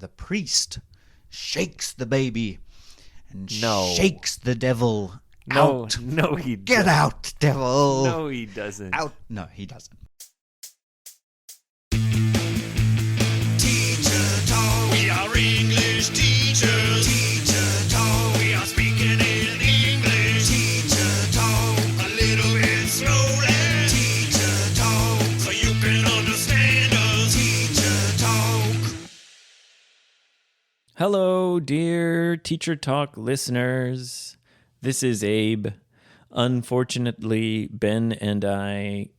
the priest shakes the baby and No. shakes the devil No, out. no, he doesn't. Get out, devil. No, he doesn't. Out. No, he doesn't. Teacher talk, we are English teachers. Teacher talk, we are speaking in English. Teacher talk, a little bit slowly. Teacher talk, so you can understand us. Teacher talk. Hello, dear Teacher Talk listeners. This is Abe. Unfortunately, Ben and I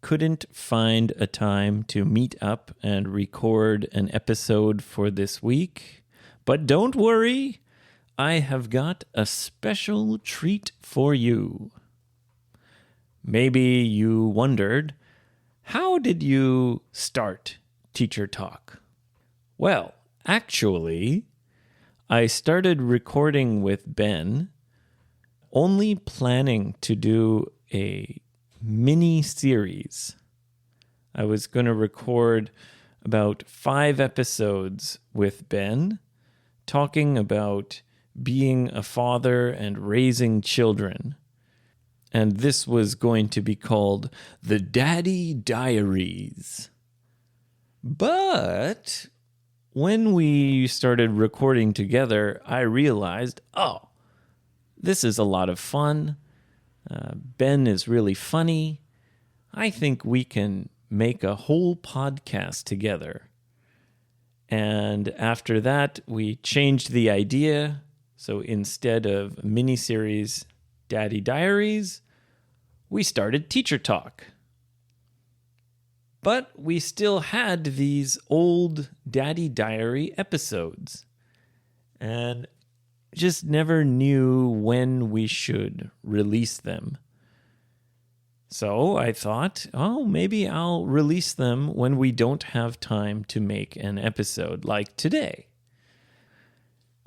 couldn't find a time to meet up and record an episode for this week. But don't worry, I have got a special treat for you. Maybe you wondered, how did you start Teacher Talk? Well, actually, I started recording with Ben, only planning to do a mini-series. I was going to record about 5 episodes with Ben, talking about being a father and raising children. And this was going to be called the Daddy Diaries. But when we started recording together, I realized, this is a lot of fun. Ben is really funny. I think we can make a whole podcast together. And after that, we changed the idea. So instead of miniseries Daddy Diaries, we started Teacher Talk. But we still had these old Daddy Diary episodes. And just never knew when we should release them. So I thought, maybe I'll release them when we don't have time to make an episode like today.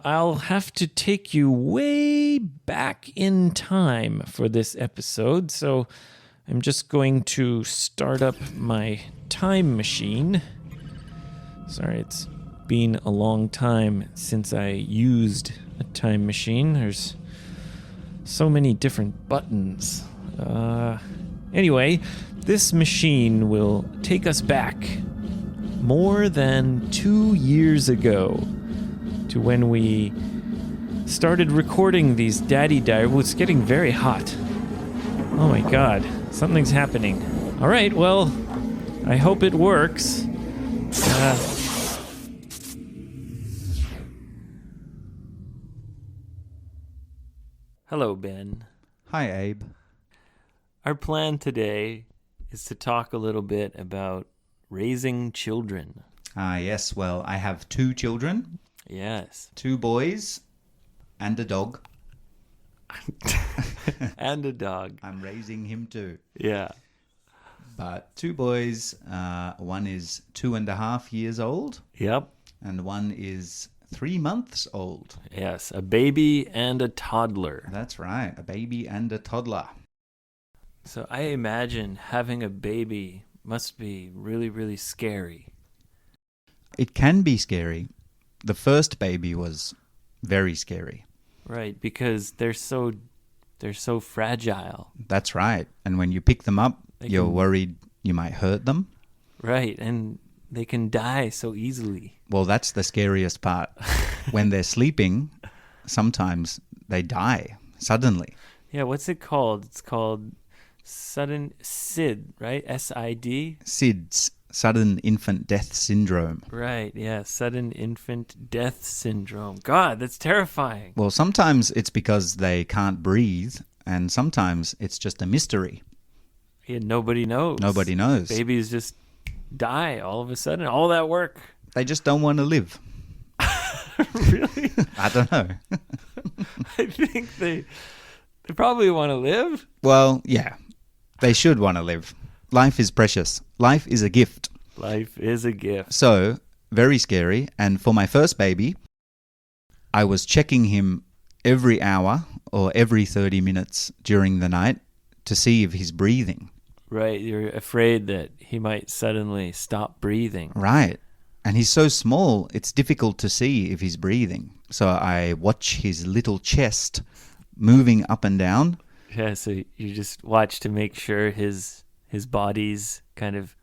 I'll have to take you way back in time for this episode, so I'm just going to start up my time machine. Sorry, it's been a long time since I used a time machine. There's so many different buttons. Anyway, this machine will take us back more than 2 years ago to when we started recording these Daddy Diaries. It's getting very hot. Oh my God, something's happening. All right, well, I hope it works. Hello, Ben. Hi, Abe. Our plan today is to talk a little bit about raising children. Yes, well, I have 2 children, Yes. 2 boys, and a dog. And a dog. I'm raising him too. Yeah. But 2 boys, one is 2.5 years old, Yep. and one is 3 months old. Yes. A baby and a toddler. That's right, a baby and a toddler. So I imagine having a baby must be really, really scary. It can be scary. The first baby was very scary. Right, because they're so fragile. That's right. And when you pick them up, They you're can- worried you might hurt them. Right, and they can die so easily. Well, that's the scariest part. When they're sleeping, sometimes they die suddenly. Yeah, what's it called? It's called SID, right? SID? SIDS, sudden infant death syndrome. Right, yeah, sudden infant death syndrome. God, that's terrifying. Well, sometimes it's because they can't breathe, and sometimes it's just a mystery. Yeah, nobody knows. Nobody knows. Babies just die all of a sudden. All that work. They just don't want to live. Really? I don't know. I think they probably want to live. Well, yeah, they should want to live. Life is precious. Life is a gift. Life is a gift. So, very scary. And for my first baby, I was checking him every hour or every 30 minutes during the night to see if he's breathing. Right, you're afraid that he might suddenly stop breathing. Right. And he's so small, it's difficult to see if he's breathing. So I watch his little chest moving up and down. Yeah, so you just watch to make sure his body's kind of...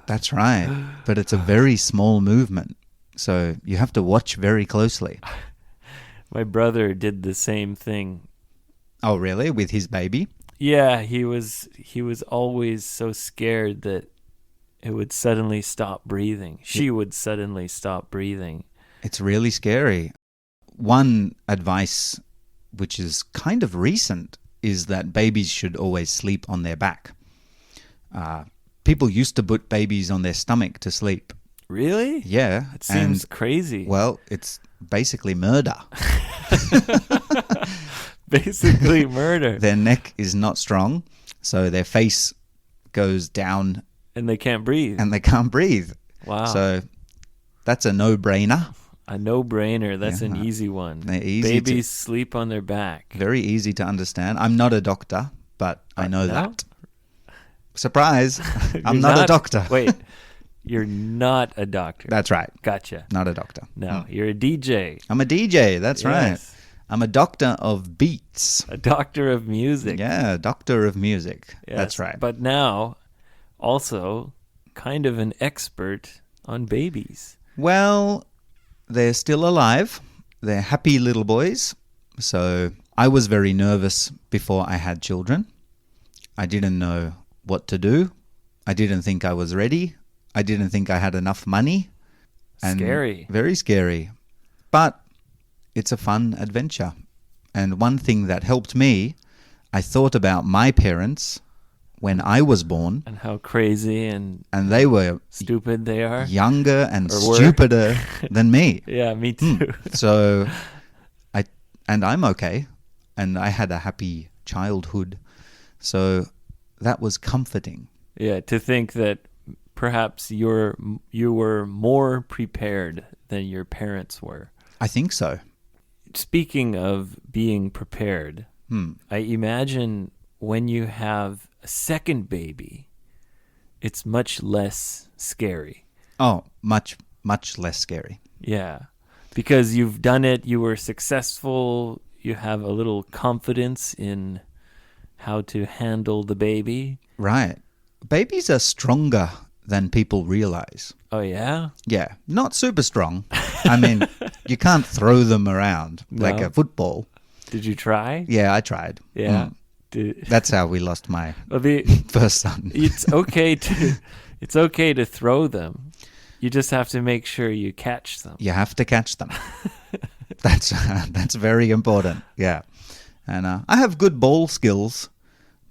That's right. But it's a very small movement. So you have to watch very closely. My brother did the same thing. Oh, really? With his baby? Yeah, he was always so scared that it would suddenly stop breathing. She would suddenly stop breathing. It's really scary. One advice, which is kind of recent, is that babies should always sleep on their back. People used to put babies on their stomach to sleep. Really? Yeah. It seems crazy. Well, it's basically murder. Basically murder. Their neck is not strong, so their face goes down And they can't breathe. and they can't breathe. Wow. So that's a no-brainer. A no-brainer. That's an Yeah. easy one. They're easy Babies sleep on their back. Very easy to understand. I'm not a doctor, but I know no? that. Surprise. I'm You're not a doctor. Wait, you're not a doctor. That's right. Gotcha. Not a doctor. No, you're a DJ. I'm a DJ. That's right. Yes. I'm a doctor of beats. A doctor of music. Yeah, doctor of music. Yes, That's right. But now, also, kind of an expert on babies. Well, they're still alive. They're happy little boys. So I was very nervous before I had children. I didn't know what to do. I didn't think I was ready. I didn't think I had enough money. Scary. Very scary. But it's a fun adventure. And one thing that helped me, I thought about my parents when I was born, And how crazy and and they were stupid they are. younger and Or were. stupider than me. Yeah, me too. So I'm okay, and I had a happy childhood. So that was comforting. Yeah, to think that perhaps you were more prepared than your parents were. I think so. Speaking of being prepared, I imagine when you have a second baby, it's much less scary. Oh, much less scary. Yeah, because you've done it, you were successful, you have a little confidence in how to handle the baby. Right. Babies are stronger than people realize. Oh, yeah? Yeah, not super strong. I mean, you can't throw them around like No. a football. Did you try? Yeah, I tried. Yeah. Did- That's how we lost my Well, first son. it's okay to throw them. You just have to make sure you catch them. You have to catch them. That's very important. Yeah, and I have good ball skills,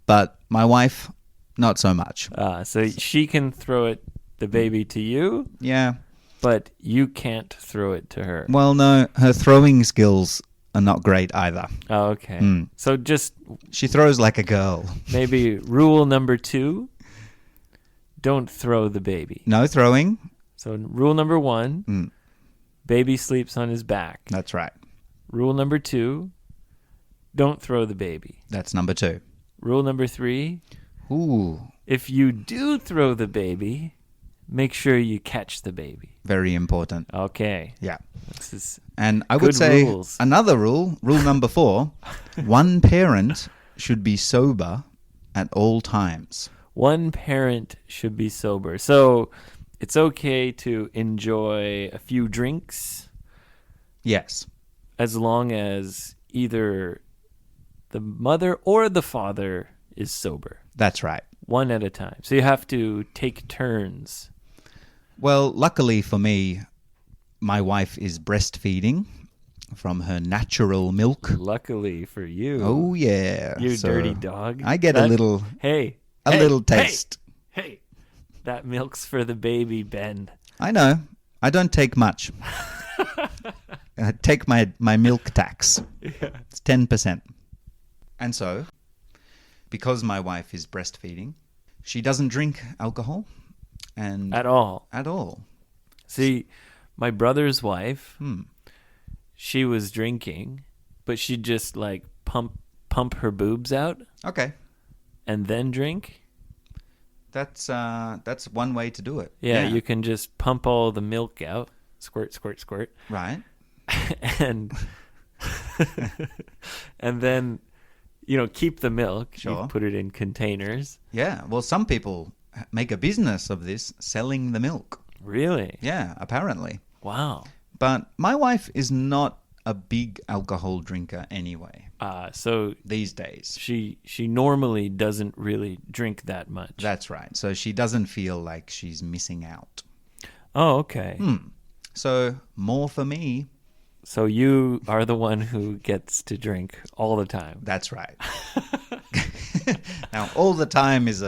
but my wife not so much. So she can throw the baby to you, Yeah. but you can't throw it to her. Well, no, her throwing skills are not great either. Oh, okay. So just She throws like a girl. maybe rule number 2, don't throw the baby. No throwing. So rule number 1, baby sleeps on his back. That's right. Rule number 2, don't throw the baby. That's number 2. Rule number 3, Ooh, if you do throw the baby, make sure you catch the baby. very important. Okay. Yeah. This is And I would Good say rules. another rule number 4, one parent should be sober at all times. one parent should be sober. So it's okay to enjoy a few drinks Yes. as long as either the mother or the father is sober. That's right. One at a time. So you have to take turns. Well, luckily for me, my wife is breastfeeding from her natural milk. Luckily for you. Oh yeah. You So dirty dog. I get a little Hey. little taste. Hey. That milk's for the baby, Ben. I know. I don't take much. I take my milk tax. It's 10%. And so, because my wife is breastfeeding, she doesn't drink alcohol and At all. at all. See, my brother's wife, she was drinking, but she'd just like pump her boobs out Okay. and then drink. That's one way to do it. Yeah, you can just pump all the milk out, squirt, squirt, squirt, Right. and and then keep the milk. Sure. You put it in containers. Yeah. Well, some people make a business of this, selling the milk. Really? Yeah, apparently. Wow. But my wife is not a big alcohol drinker anyway So these days. she normally doesn't really drink that much. That's right. So she doesn't feel like she's missing out. Oh, okay. So more for me. So you are the one who gets to drink all the time. That's right. Now, all the time is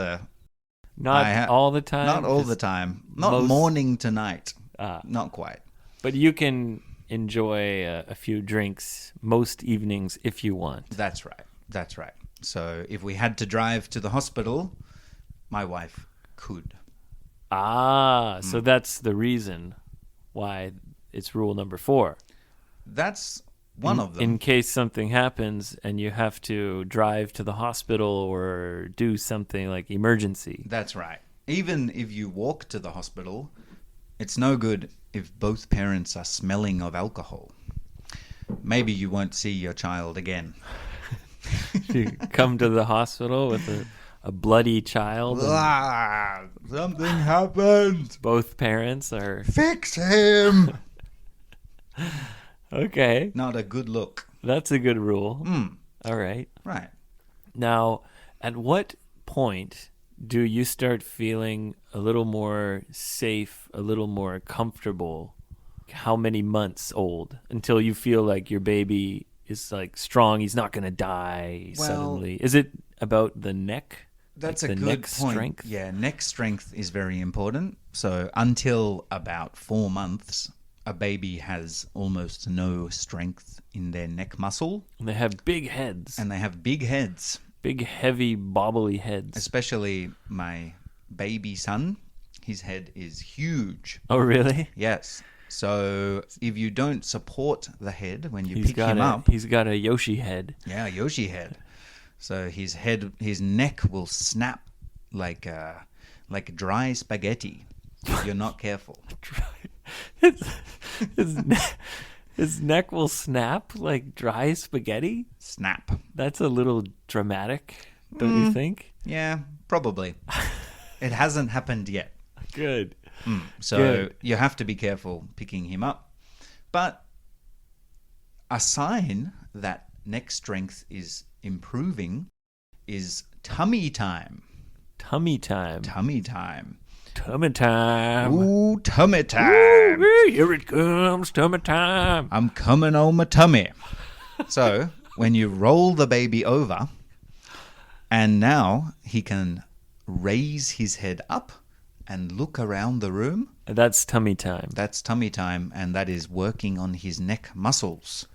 Not all the time. not all just the time. Not most- morning to night. Not quite. But you can enjoy a few drinks most evenings if you want. That's right. That's right. So if we had to drive to the hospital, my wife could. So that's the reason why it's rule number 4. That's one of them. In case something happens and you have to drive to the hospital or do something like emergency. That's right. Even if you walk to the hospital, it's no good if both parents are smelling of alcohol. Maybe you won't see your child again. You come to the hospital with a bloody child and Something happened. both parents are Fix him. okay. Not a good look. That's a good rule. All right. Right. Now, at what point do you start feeling a little more safe, a little more comfortable? How many months old until you feel like your baby is like strong? He's not going to die Well, suddenly. Is it about the neck? That's Like a the good neck point. strength? Yeah, neck strength is very important. So until about 4 months, a baby has almost no strength in their neck muscle, And they have big heads, and they have big heads. big, heavy, bobbly heads. Especially my baby son, his head is huge. Oh, really? Yes. So if you don't support the head when you He's pick got him a up, he's got a Yoshi head. yeah, Yoshi head. So his neck will snap like dry spaghetti if you're not careful. His neck will snap like dry spaghetti. Snap. That's a little dramatic, don't you think? Yeah, probably. It hasn't happened yet. Good. So Good. you have to be careful picking him up. But a sign that neck strength is improving is tummy time. Tummy time. Tummy time. Tummy time. Ooh, tummy time. Woo, here it comes, tummy time. I'm coming on my tummy. So when you roll the baby over, and now he can raise his head up and look around the room, That's tummy time. that's tummy time, and that is working on his neck muscles.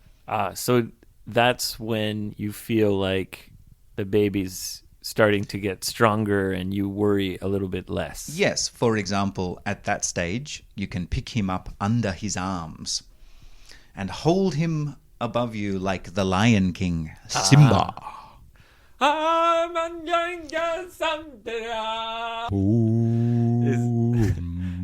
So that's when you feel like the baby's starting to get stronger and you worry a little bit less. Yes, for example, at that stage, you can pick him up under his arms and hold him above you like the Lion King, Simba.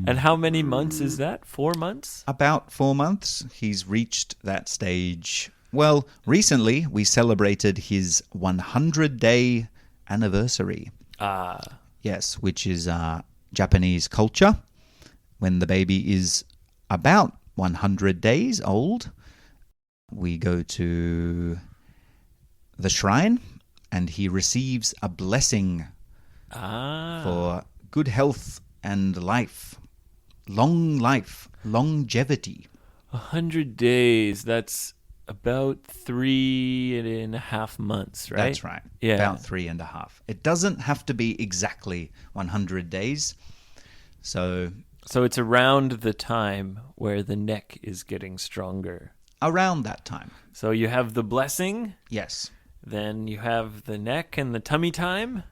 And how many months is that? 4 months? About 4 months, he's reached that stage. Well, recently we celebrated his 100-day anniversary. Yes, which is Japanese culture. When the baby is about 100 days old, we go to the shrine and he receives a blessing for good health and life, longevity. 100 days. That's about 3.5 months, right? That's right. Yeah. About 3.5. It doesn't have to be exactly 100 days. So So it's around the time where the neck is getting stronger. around that time. So you have the blessing, Yes. then you have the neck and the tummy time.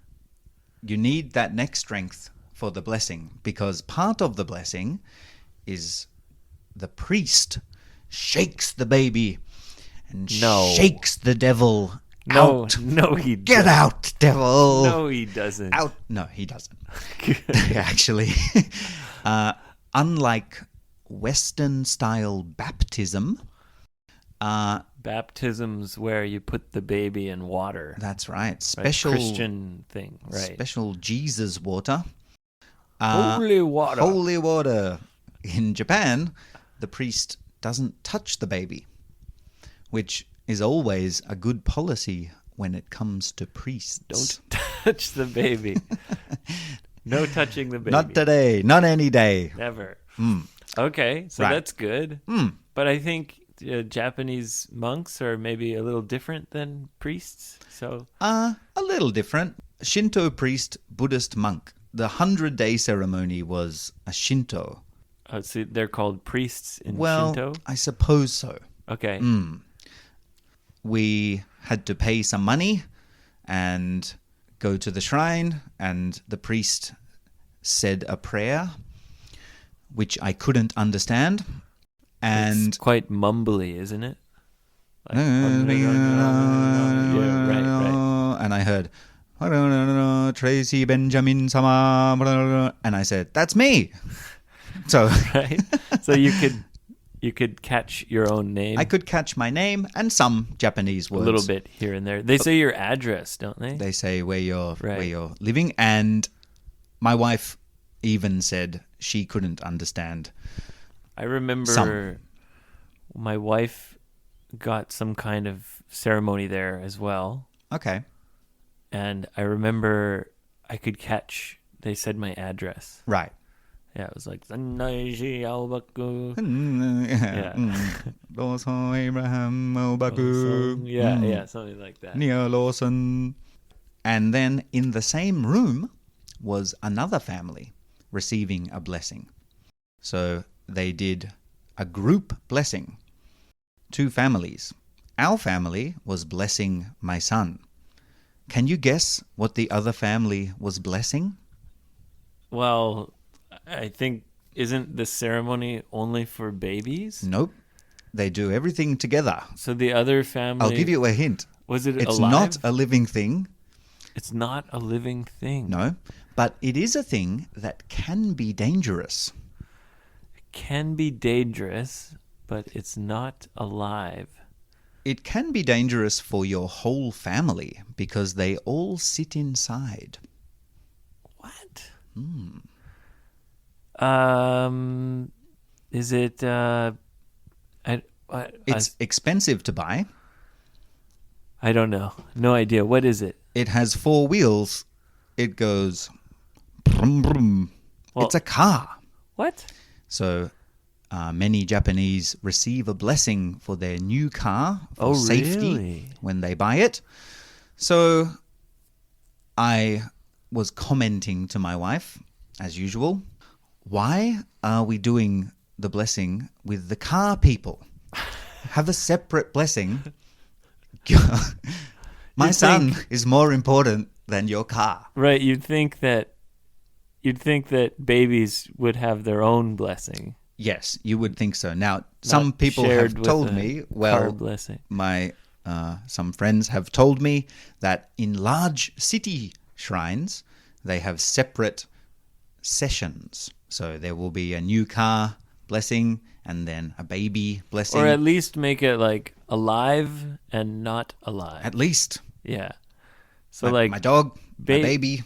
You need that neck strength for the blessing, because part of the blessing is the priest shakes the baby and No. shakes the devil No, Out. no, he Get doesn't. out, devil. No, he doesn't. Out. No, he doesn't. Actually, unlike Western-style baptism, Baptism's where you put the baby in water. that's right. Right? Special Christian thing, right? Special Jesus water. Holy water. Holy water. In Japan, the priest doesn't touch the baby, which is always a good policy when it comes to priests. Don't touch the baby. No touching the baby. Not today. Not any day. Never. Okay, so Right. that's good. But I think Japanese monks are maybe a little different than priests. So A little different. Shinto priest, Buddhist monk. The 100-day ceremony was a Shinto. so they're called priests in Well, Shinto. I suppose so. Okay. We had to pay some money and go to the shrine, and the priest said a prayer, which I couldn't understand. And It's quite mumbly, isn't it? Like, yeah, right. And I heard Tracy Benjamin Sama, and I said, "That's me." So Right. So you could catch your own name. I could catch my name and some Japanese a words. little bit here and there. They say your address, don't they? They say where you're Right. living, and my wife even said she couldn't understand. I remember Some. my wife got some kind of ceremony there as well. Okay, And I remember I could catch, they said my address. right. Yeah, it was like, Sannaiji Albaku. Yeah. Lawson Abraham Obaku. Yeah, something like that. Nia Lawson. And then in the same room was another family receiving a blessing. So they did a group blessing. 2 families. Our family was blessing my son. Can you guess what the other family was blessing? Well, I think, isn't the ceremony only for babies? Nope. They do everything together. So the other family... I'll give you a hint. Was it It's alive? not a living thing. It's not a living thing. No. But it is a thing that can be dangerous. Can be dangerous, but it's not alive. It can be dangerous for your whole family because they all sit inside. What? Is it? It's expensive to buy. I don't know. No idea. What is it? It has 4 wheels. It goes brum brum. Well- It's a car. What? So many Japanese receive a blessing for their new car for safety really? when they buy it. So I was commenting to my wife, as usual, why are we doing the blessing with the car people? Have a separate blessing. My You'd son think- is more important than your car. Right. You'd think that babies would have their own blessing. Yes, you would think so. Now, some Not people shared have with told a me, car well, blessing. my some friends have told me that in large city shrines, they have separate sessions. So there will be a new car blessing and then a baby blessing. Or at least make it like alive and not alive. At least. Yeah. So like my dog, my ba- baby.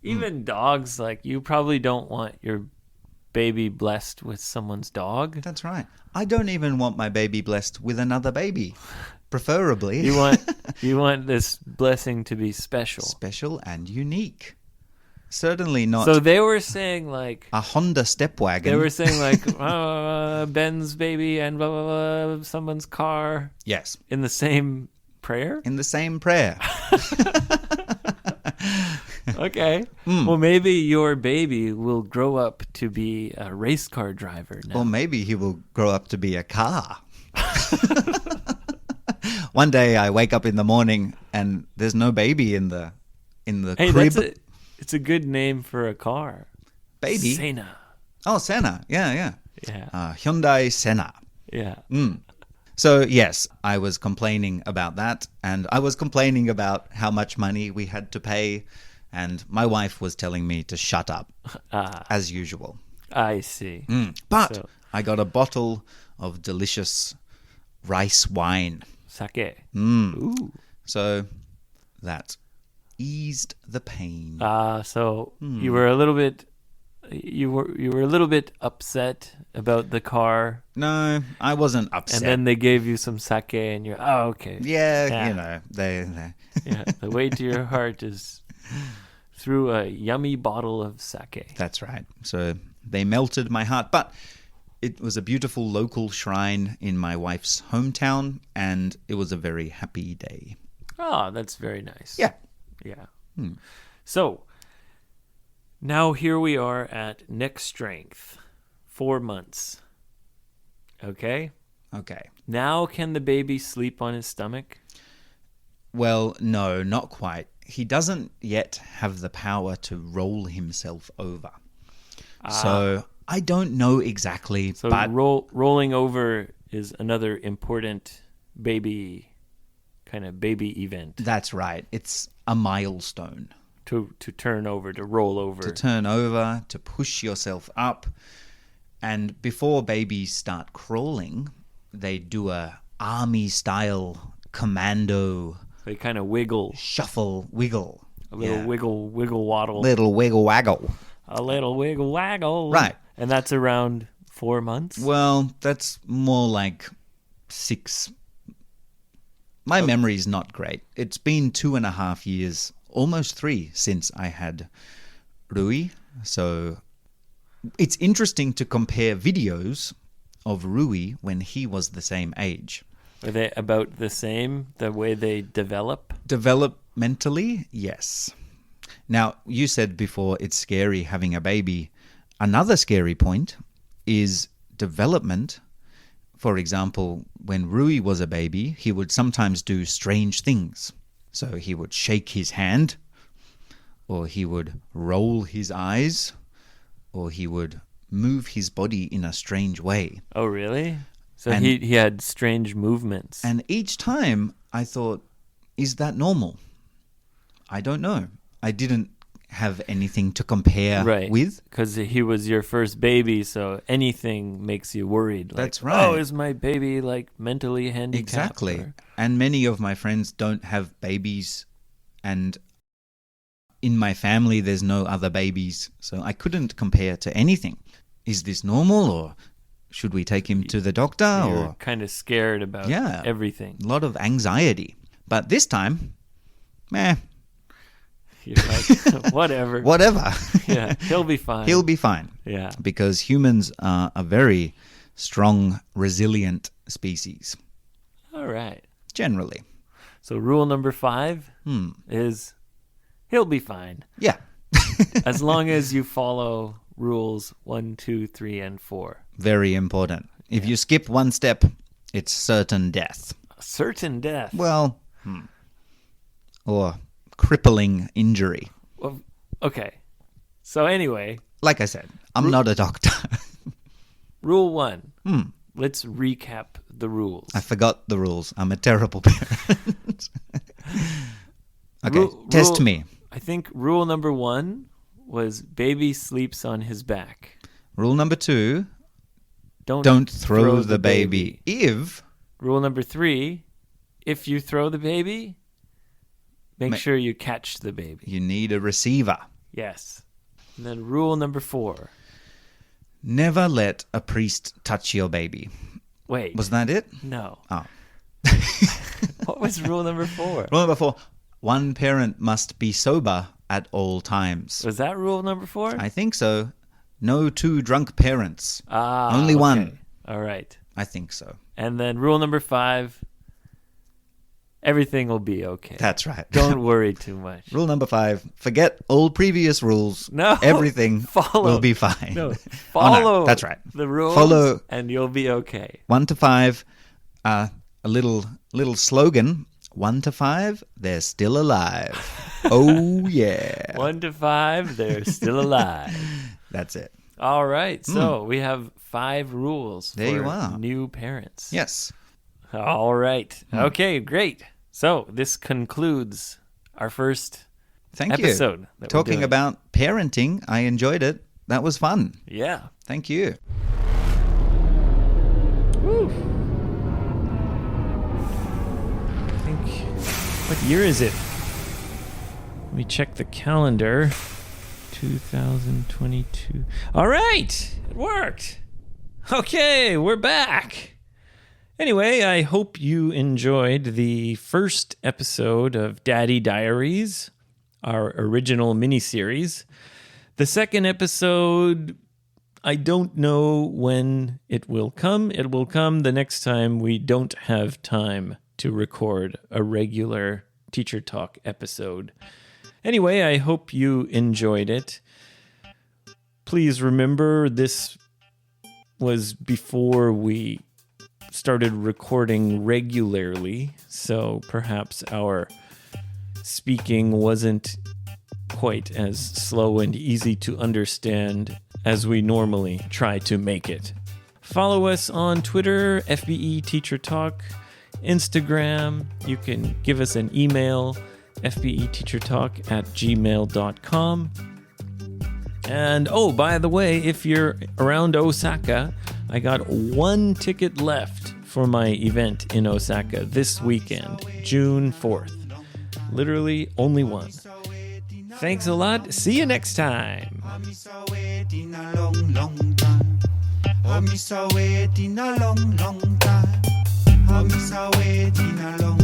even dogs, like you probably don't want your baby blessed with someone's dog. That's right. I don't even want my baby blessed with another baby. Preferably. You want this blessing to be special. special and unique. Certainly not So they were saying like a Honda Stepwagon. they were saying like Ben's baby and blah blah blah someone's car Yes, in the same prayer. in the same prayer. Okay. Well, maybe your baby will grow up to be a race car driver now. Or maybe he will grow up to be a car. One day I wake up in the morning and there's no baby in the Hey, crib. it's a good name for a car. Baby. Senna. Oh, Senna. Yeah. Yeah. Hyundai Senna. Yeah. So, yes, I was complaining about that, and I was complaining about how much money we had to pay, and my wife was telling me to shut up, as usual. I see. But So- I got a bottle of delicious rice wine. Sake. So that eased the pain. So you were a little bit you were a little bit upset about the car, No, I wasn't upset. and then they gave you some sake, and you're okay. yeah, you know, they Yeah, the way to your heart is through a yummy bottle of sake. that's right. So they melted my heart. But it was a beautiful local shrine in my wife's hometown, and it was a very happy day. Oh, that's very nice. Yeah. Yeah. So now here we are at neck strength, 4 months. Okay. Okay. Now can the baby sleep on his stomach? Well, no, not quite. He doesn't yet have the power to roll himself over. So I don't know exactly, So but rolling over is another important baby event that's right. It's a milestone. to turn over, to roll over. To turn over, to push yourself up. And before babies start crawling, they do a army-style commando They kind of wiggle, shuffle wiggle. a little Yeah. wiggle waddle, Little wiggle waggle. a little wiggle waggle. Right. And that's around 4 months. Well, that's more like 6. My memory's not great. It's been 2.5 years, almost 3, since I had Rui. So it's interesting to compare videos of Rui when he was the same age. Are they about the same, the way they develop? Developmentally, yes. Now, you said before it's scary having a baby. Another scary point is development. For example, when Rui was a baby, he would sometimes do strange things. So he would shake his hand, or he would roll his eyes, or he would move his body in a strange way. Oh, really? So And- he had strange movements. And each time I thought, is that normal? I don't know. I didn't have anything to compare Right. with. Because he was your first baby, so anything makes you worried. Like, That's right. Oh, is my baby like mentally handicapped? Exactly. Or- And many of my friends don't have babies, and in my family there's no other babies, so I couldn't compare to anything. Is this normal, or should we take him to the doctor? You're Or kind of scared about Yeah. everything. a lot of anxiety. But this time, You're like, whatever. whatever. Yeah, he'll be fine. He'll be fine. Yeah. Because humans are a very strong, resilient species, All right. generally. So rule number 5 is he'll be fine Yeah. as long as you follow rules 1, 2, 3, and 4. Very important. If you skip one step, it's certain death. Certain death. Well, or crippling injury. Well, okay. So anyway, Like I said, I'm not a doctor. rule 1. Let's recap the rules. I forgot the rules. I'm a terrible parent. Okay, Rule- test rule- me. I think rule number 1 was baby sleeps on his back. Rule number 2, Don't throw the baby. If Rule number 3, if you throw the baby, make sure you catch the baby. you need a receiver. Yes. And then rule number 4. Never let a priest touch your baby. Wait. Was that it? No. Oh. What was rule number 4? Rule number 4, one parent must be sober at all times. Was that rule number 4? I think so. No 2 drunk parents. Ah, Only okay. one. All right. I think so. And then rule number 5, everything will be okay. That's right. Don't worry too much. Rule number 5, forget all previous rules. No, Everything follow. will be fine. No, Oh, follow no, that's right. the rules Follow- and you'll be okay. 1 to 5, a little slogan. 1 to 5, they're still alive. Oh, yeah. 1 to 5, they're still alive. That's it. All right. So we have 5 rules There for you are. new parents. Yes. All right. Okay, great. So this concludes our first Thank episode. you. that we're Talking doing. about parenting, I enjoyed it. That was fun. Yeah. Thank you. Woo. I think, what year is it? Let me check the calendar. 2022. All right. It worked. Okay, we're back. Anyway, I hope you enjoyed the first episode of Daddy Diaries, our original miniseries. The second episode, I don't know when it will come. It will come the next time we don't have time to record a regular Teacher Talk episode. Anyway, I hope you enjoyed it. Please remember, this was before we started recording regularly, so perhaps our speaking wasn't quite as slow and easy to understand as we normally try to make it. Follow us on Twitter, FBE Teacher Talk, Instagram. You can give us an email, fbeteachertalk@gmail.com. And oh, by the way, if you're around Osaka, I got one ticket left for my event in Osaka this weekend, June 4th. Literally only one. Thanks a lot. See you next time. I miss our wedding a long, long time. I miss our wedding a long, long time. I miss our wedding a long